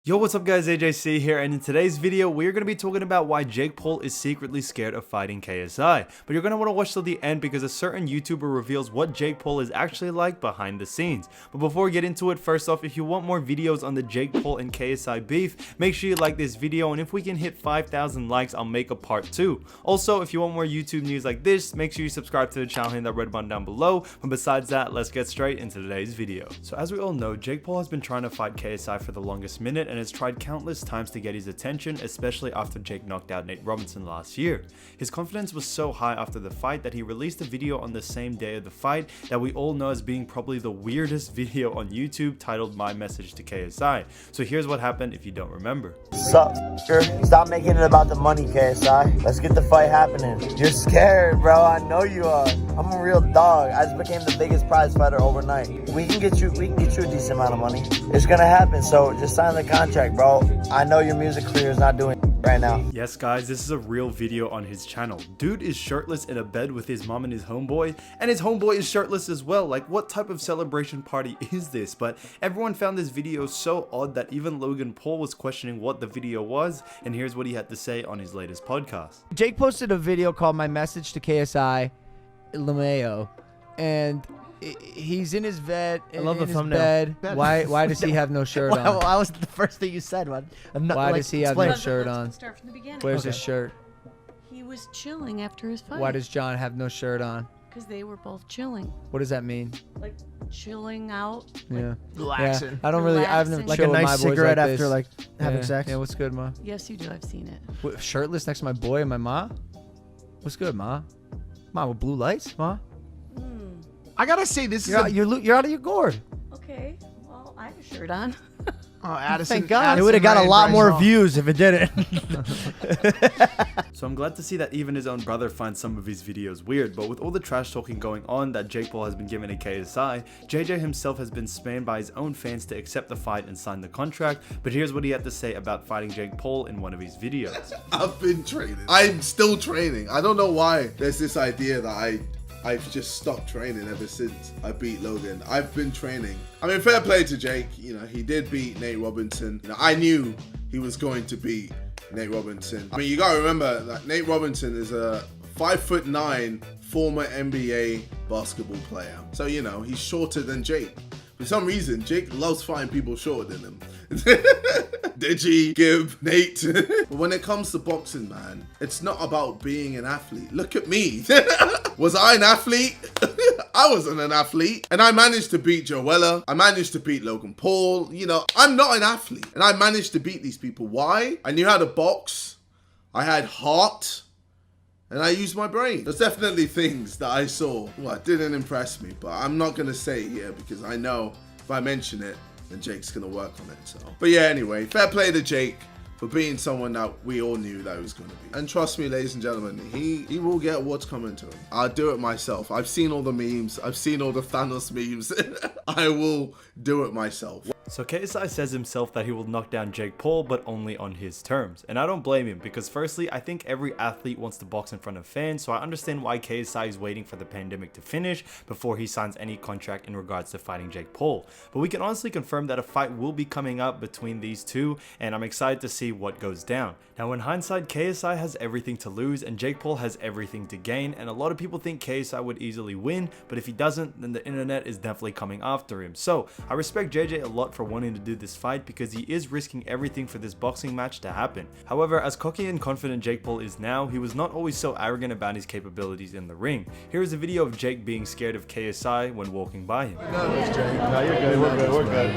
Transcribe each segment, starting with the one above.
Yo, what's up guys, AJC here, and in today's video, we're going to be talking about why Jake Paul is secretly scared of fighting KSI. But you're going to want to watch till the end because a certain YouTuber reveals what Jake Paul is actually like behind the scenes. But before we get into it, first off, if you want more videos on the Jake Paul and KSI beef, make sure you like this video, and if we can hit 5,000 likes, I'll make a part 2. Also, if you want more YouTube news like this, make sure you subscribe to the channel, hitting that red button down below. But besides that, let's get straight into today's video. So as we all know, Jake Paul has been trying to fight KSI for the longest minute, and has tried countless times to get his attention, especially after Jake knocked out Nate Robinson last year. His confidence was so high after the fight that he released a video on the same day of the fight that we all know as being probably the weirdest video on YouTube, titled My Message to KSI. So here's what happened if you don't remember. Sup, stop making it about the money, KSI. Let's get the fight happening. You're scared, bro. I know you are. I'm a real dog. I just became the biggest prize fighter overnight. We can get you a decent amount of money. It's gonna happen, so just sign the contract, bro. I know your music career is not doing right now. Yes guys, this is a real video on his channel. Dude is shirtless in a bed with his mom and his homeboy, and his homeboy is shirtless as well. Like, what type of celebration party is this? But everyone found this video so odd that even Logan Paul was questioning what the video was, and here's what he had to say on his latest podcast. Jake posted a video called My Message to KSI LeMayo, and he's in his bed. I love the his thumbnail. Bed. Why does he have no shirt on? Why was the first thing you said, man? I'm not, Why like, does he have explain. no shirt on? Start from the beginning. Where's his shirt? He was chilling after his fight. Why does John have no shirt on? Because they were both chilling, What does that mean? like chilling out. Yeah. Relaxing. Yeah. I don't really. I've never Relaxing. Like a chilled with my nice boys cigarette like after this. like having Yeah. sex. Yeah. What's good, ma? Yes, you do. I've seen it. Shirtless next to my boy and my ma. What's good, ma? Ma, with blue lights, ma. I gotta say this is You're out of your gourd. Okay. Well, I have a shirt on. Addison. Thank God. Addison It would have got a Rae lot Bryce more Hall. views if it didn't. So I'm glad to see that even his own brother finds some of his videos weird, but with all the trash talking going on that Jake Paul has been given to KSI, JJ himself has been spammed by his own fans to accept the fight and sign the contract. But here's what he had to say about fighting Jake Paul in one of his videos. I've been training. I'm still training. I don't know why there's this idea that I've just stopped training ever since I beat Logan. I've been training. I mean, fair play to Jake. You know, he did beat Nate Robinson. You know, I knew he was going to beat Nate Robinson. I mean, you gotta remember that Nate Robinson is a 5'9" former NBA basketball player. So, you know, he's shorter than Jake. For some reason, Jake loves fighting people shorter than him. Digi, Gibb, Nate. But when it comes to boxing, man, it's not about being an athlete. Look at me. Was I an athlete? I wasn't an athlete. And I managed to beat Joella. I managed to beat Logan Paul. You know, I'm not an athlete. And I managed to beat these people. Why? I knew how to box. I had heart. And I used my brain. There's definitely things that I saw what didn't impress me, but I'm not gonna say it here because I know if I mention it, then Jake's gonna work on it. So, but yeah, anyway, fair play to Jake for being someone that we all knew that he was gonna be. And trust me, ladies and gentlemen, he will get what's coming to him. I'll do it myself. I've seen all the memes. I've seen all the Thanos memes. I will do it myself. So KSI says himself that he will knock down Jake Paul, but only on his terms. And I don't blame him, because firstly, I think every athlete wants to box in front of fans, so I understand why KSI is waiting for the pandemic to finish before he signs any contract in regards to fighting Jake Paul. But we can honestly confirm that a fight will be coming up between these two, and I'm excited to see what goes down. Now in hindsight, KSI has everything to lose, and Jake Paul has everything to gain, and a lot of people think KSI would easily win, but if he doesn't, then the internet is definitely coming after him. So I respect JJ a lot for wanting to do this fight because he is risking everything for this boxing match to happen. However, as cocky and confident Jake Paul is now, he was not always so arrogant about his capabilities in the ring. Here is a video of Jake being scared of KSI when walking by him. No, you're good. We're good.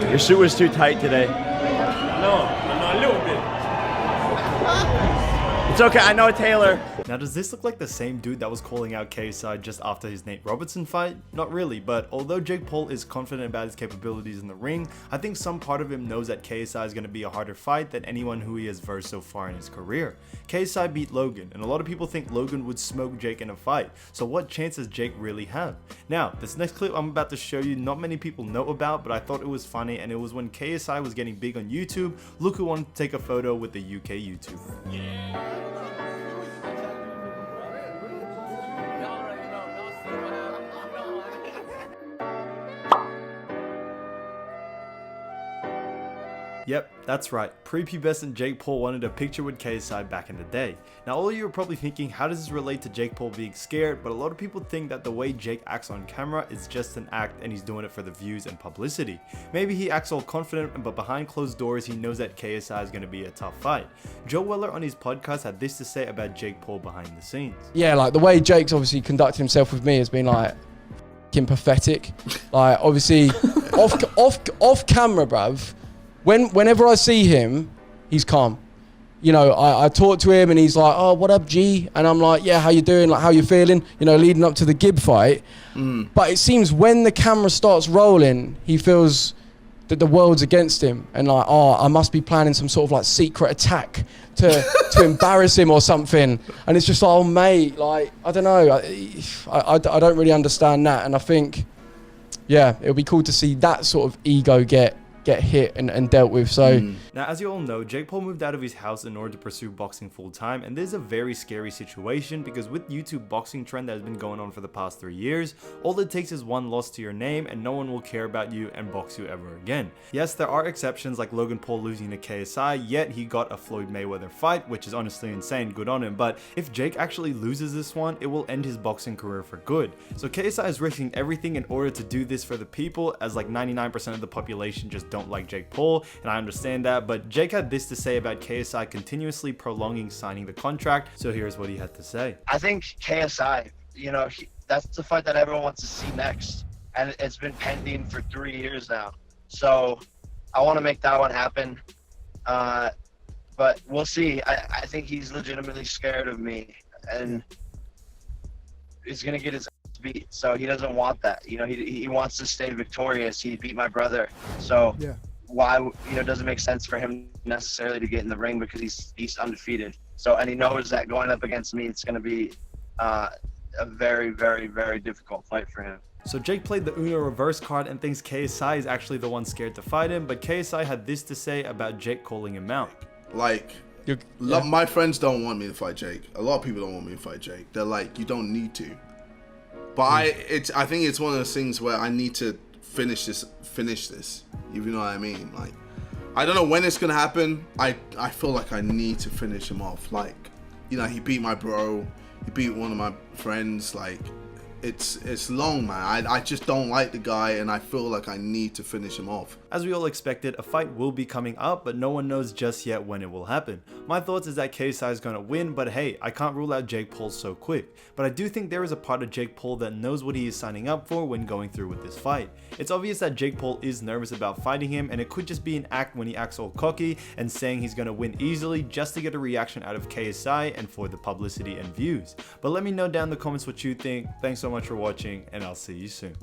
Your suit was too tight today. No, a little bit. It's okay, I know Taylor. Now, does this look like the same dude that was calling out KSI just after his Nate Robinson fight? Not really, but although Jake Paul is confident about his capabilities in the ring, I think some part of him knows that KSI is going to be a harder fight than anyone who he has versed so far in his career. KSI beat Logan, and a lot of people think Logan would smoke Jake in a fight, so what chance does Jake really have? Now, this next clip I'm about to show you, not many people know about, but I thought it was funny, and it was when KSI was getting big on YouTube. Look who wanted to take a photo with the UK YouTuber. Yep, that's right. Prepubescent Jake Paul wanted a picture with KSI back in the day. Now all of you are probably thinking, how does this relate to Jake Paul being scared? But a lot of people think that the way Jake acts on camera is just an act and he's doing it for the views and publicity. Maybe he acts all confident, but behind closed doors he knows that KSI is going to be a tough fight. Joe Weller on his podcast had this to say about Jake Paul behind the scenes. Yeah, like the way Jake's obviously conducted himself with me has been like f***ing pathetic. Like obviously off camera, bruv. Whenever I see him, he's calm. You know, I talk to him and he's like, oh, what up, G? And I'm like, yeah, how you doing? Like, how you feeling? You know, leading up to the Gibb fight. But it seems when the camera starts rolling, he feels that the world's against him. And like, oh, I must be planning some sort of like secret attack to embarrass him or something. And it's just like, oh, mate, like, I don't know. I don't really understand that. And I think, yeah, it'll be cool to see that sort of ego get hit and dealt with. So now, as you all know, Jake Paul moved out of his house in order to pursue boxing full time, and this is a very scary situation because with YouTube boxing trend that has been going on for the past 3 years, all it takes is one loss to your name and no one will care about you and box you ever again. Yes, there are exceptions like Logan Paul losing to KSI, yet he got a Floyd Mayweather fight, which is honestly insane, good on him. But if Jake actually loses this one, it will end his boxing career for good. So KSI is risking everything in order to do this for the people, as like 99% of the population just don't like Jake Paul, and I understand that, but Jake had this to say about KSI continuously prolonging signing the contract, so here's what he had to say. I think KSI, you know, that's the fight that everyone wants to see next, and it's been pending for 3 years now. So I want to make that one happen, but we'll see. I think he's legitimately scared of me, and he's gonna get his ass beat. So he doesn't want that. You know, he wants to stay victorious. He beat my brother, so Yeah. why, you know, it doesn't make sense for him necessarily to get in the ring because he's undefeated. So, and he knows that going up against me, it's going to be a very, very, very difficult fight for him. So Jake played the Uno reverse card and thinks KSI is actually the one scared to fight him, but KSI had this to say about Jake calling him out. Like, my friends don't want me to fight Jake. A lot of people don't want me to fight Jake. They're like, you don't need to. But I think it's one of those things where I need to finish this, if you know what I mean. Like, I don't know when it's gonna happen. I feel like I need to finish him off. Like, you know, he beat my bro, he beat one of my friends. Like, it's long, man. I just don't like the guy, and I feel like I need to finish him off. As we all expected, a fight will be coming up, but no one knows just yet when it will happen. My thoughts is that KSI is gonna win, but hey, I can't rule out Jake Paul so quick. But I do think there is a part of Jake Paul that knows what he is signing up for when going through with this fight. It's obvious that Jake Paul is nervous about fighting him, and it could just be an act when he acts all cocky and saying he's gonna win easily just to get a reaction out of KSI and for the publicity and views. But let me know down in the comments what you think. Thanks so much for watching, and I'll see you soon.